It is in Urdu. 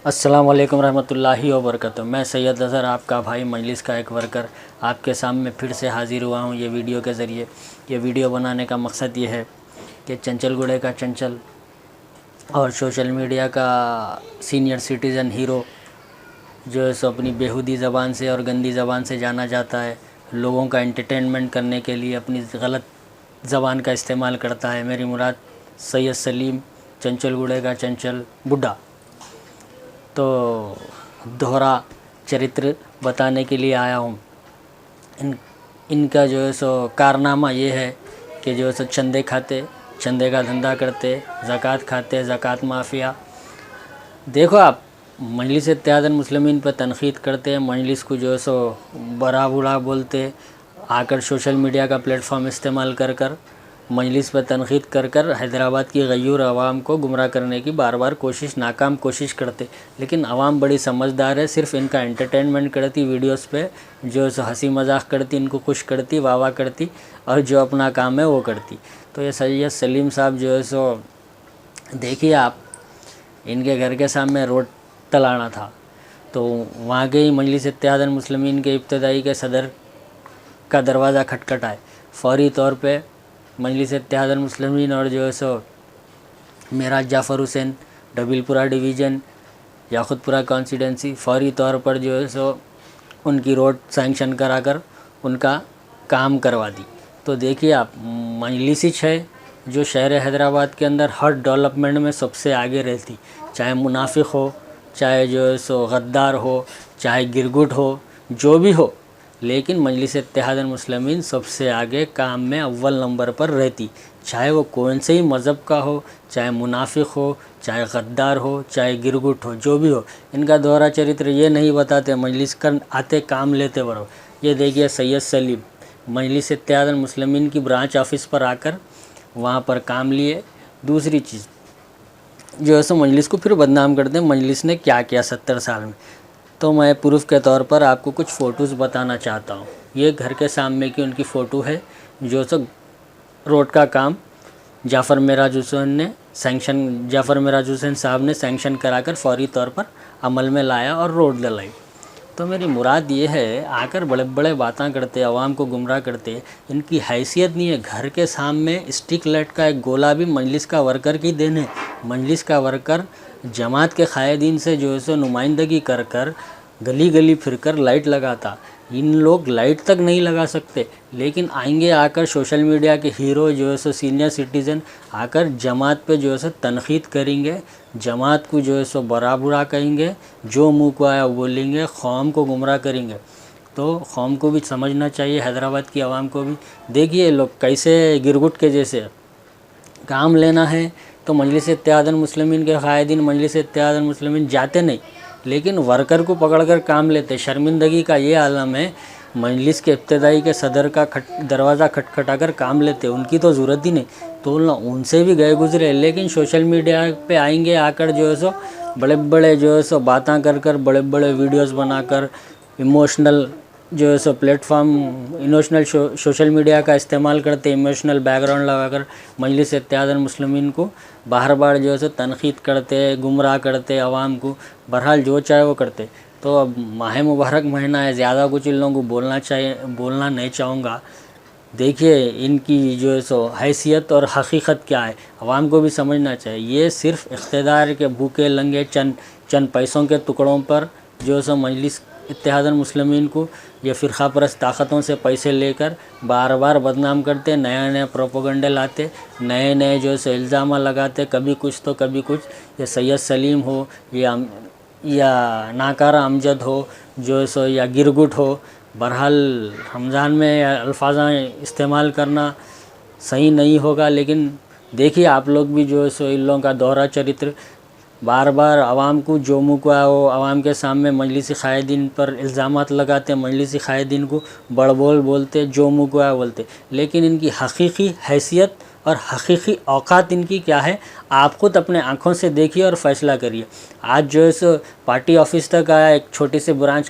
السلام علیکم رحمۃ اللہ وبرکاتہ۔ میں سید اظہر، آپ کا بھائی، مجلس کا ایک ورکر، آپ کے سامنے پھر سے حاضر ہوا ہوں یہ ویڈیو کے ذریعے۔ یہ ویڈیو بنانے کا مقصد یہ ہے کہ چنچل گوڑے کا چنچل اور سوشل میڈیا کا سینئر سٹیزن ہیرو جو ہے سو اپنی بیہودی زبان سے اور گندی زبان سے جانا جاتا ہے، لوگوں کا انٹرٹینمنٹ کرنے کے لیے اپنی غلط زبان کا استعمال کرتا ہے۔ میری مراد سید سلیم، چنچل گوڑے کا چنچل بڈھا۔ تو دوہرا چرتر بتانے کے لیے آیا ہوں۔ ان کا جو ہے سو کارنامہ یہ ہے کہ جو ہے سو چندے کھاتے، چندے کا دھندا کرتے، زکوٰۃ کھاتے، زکوٰۃ مافیا۔ دیکھو آپ مجلس اتحاد المسلمین پہ تنقید کرتے، مجلس کو جو ہے سو برا بڑا بولتے، آ کر سوشل میڈیا کا پلیٹ فارم استعمال کر مجلس پہ تنقید کر حیدرآباد کی غیور عوام کو گمراہ کرنے کی بار بار ناکام کوشش کرتے۔ لیکن عوام بڑی سمجھدار ہے، صرف ان کا انٹرٹینمنٹ کرتی، ویڈیوز پہ جو ہے سو ہنسی مذاق کرتی، ان کو خوش کرتی، واہ واہ کرتی، اور جو اپنا کام ہے وہ کرتی۔ تو یہ سید سلیم صاحب جو ہے سو دیکھیے آپ، ان کے گھر کے سامنے روڈ تلانا تھا، تو وہاں کے ہی مجلس اتحاد المسلمین کے ابتدائی کے صدر کا دروازہ کھٹکھٹائے۔ فوری طور پہ مجلس اتحاد المسلمین اور جو ہے سو معراج جعفر حسین، ڈبل پورہ ڈویژن، یاقوت پورہ کانسٹیٹنسی، فوری طور پر جو ہے سو ان کی روڈ سینکشن کرا کر ان کا کام کروا دی۔ تو دیکھیے آپ، مجلس ہی ہے جو شہر حیدرآباد کے اندر ہر ڈیولپمنٹ میں سب سے آگے رہتی، چاہے منافق ہو، چاہے جو ہے سو غدار ہو، چاہے گرگٹ ہو، جو بھی ہو، لیکن مجلس اتحاد المسلمین سب سے آگے کام میں اول نمبر پر رہتی، چاہے وہ کون سے ہی مذہب کا ہو، چاہے منافق ہو، چاہے غدار ہو، چاہے گرگٹ ہو، جو بھی ہو۔ ان کا دوہرا چرتر یہ نہیں بتاتے مجلس کر آتے کام لیتے برو۔ یہ دیکھیے سید سلیم مجلس اتحاد المسلمین کی برانچ آفس پر آ کر وہاں پر کام لیے۔ دوسری چیز جو ہے سو مجلس کو پھر بدنام کرتے ہیں، مجلس نے کیا کیا 70 سال میں۔ تو میں پروف کے طور پر آپ کو کچھ فوٹوز بتانا چاہتا ہوں۔ یہ گھر کے سامنے کی ان کی فوٹو ہے، جو سو روڈ کا کام جعفر معراج حسین صاحب نے سینکشن کرا کر فوری طور پر عمل میں لایا اور روڈ ڈلائی۔ تو میری مراد یہ ہے، آ کر بڑے بڑے باتاں کرتے، عوام کو گمراہ کرتے، ان کی حیثیت نہیں ہے۔ گھر کے سامنے اسٹک لائٹ کا ایک گولا بھی مجلس کا ورکر کی دین ہے۔ مجلس کا ورکر جماعت کے قائدین سے جو ہے سو نمائندگی کر گلی گلی پھر کر لائٹ لگاتا۔ ان لوگ لائٹ تک نہیں لگا سکتے، لیکن آئیں گے آ کر سوشل میڈیا کے ہیرو جو ہے سو سینئر سٹیزن آ کر جماعت پہ جو ہے سو تنقید کریں گے، جماعت کو جو ہے سو برا کہیں گے، جو منہ کو آیا بولیں گے، قوم کو گمراہ کریں گے۔ تو قوم کو بھی سمجھنا چاہیے، حیدرآباد کی عوام کو بھی۔ دیکھیے لوگ کیسے گرگٹ کے جیسے کام لینا ہے تو مجلس اتحاد المسلمین کے قائدین مجلس اتحاد المسلمین جاتے نہیں، لیکن ورکر کو پکڑ کر کام لیتے۔ شرمندگی کا یہ عالم ہے، مجلس کے ابتدائی کے صدر کا دروازہ کھٹکھٹا کر کام لیتے، ان کی تو ضرورت ہی نہیں، تو ان سے بھی گئے گزرے۔ لیکن سوشل میڈیا پہ آئیں گے آ کر جو ہے سو بڑے بڑے جو ہے سو باتاں کر بڑے بڑے ویڈیوز بنا کر ایموشنل جو ہے سو platform, emotional social media کا استعمال کرتے، ایموشنل بیک گراؤنڈ لگا کر مجلس اتحاد المسلمین کو بار جو ہے سو تنقید کرتے، گمراہ کرتے عوام کو۔ بہرحال جو چاہے وہ کرتے۔ تو اب ماہ مبارک مہینہ ہے، زیادہ کچھ ان لوگوں کو بولنا نہیں چاہوں گا۔ دیکھیے ان کی جو ہے سو حیثیت اور حقیقت کیا ہے، عوام کو بھی سمجھنا چاہیے۔ یہ صرف اقتدار کے بھوکے لنگے چند پیسوں کے ٹکڑوں پر جو ہے سو مجلس اتحاد المسلمین کو یہ فرقہ پرست طاقتوں سے پیسے لے کر بار بدنام کرتے، نئے پروپیگنڈے لاتے، نئے جو ہے سو الزامات لگاتے، کبھی کچھ تو کبھی کچھ۔ یہ سید سلیم ہو یا ناکارہ امجد ہو جو ہے سو یا گرگٹ ہو، بہرحال رمضان میں الفاظ استعمال کرنا صحیح نہیں ہوگا۔ لیکن دیکھیے آپ لوگ بھی جو ہے سو ان لوگوں کا دوہرا چرتر بار عوام کو جو منہ کو آیا وہ عوام کے سامنے مجلسی قائدین پر الزامات لگاتے، مجلسی قائدین کو بڑبول بولتے، جو منہ کو آیا بولتے۔ لیکن ان کی حقیقی حیثیت اور حقیقی اوقات ان کی کیا ہے، آپ خود اپنے آنکھوں سے دیکھیے اور فیصلہ کریے۔ آج جو ہے سو پارٹی آفس تک آیا، ایک چھوٹی سی برانچ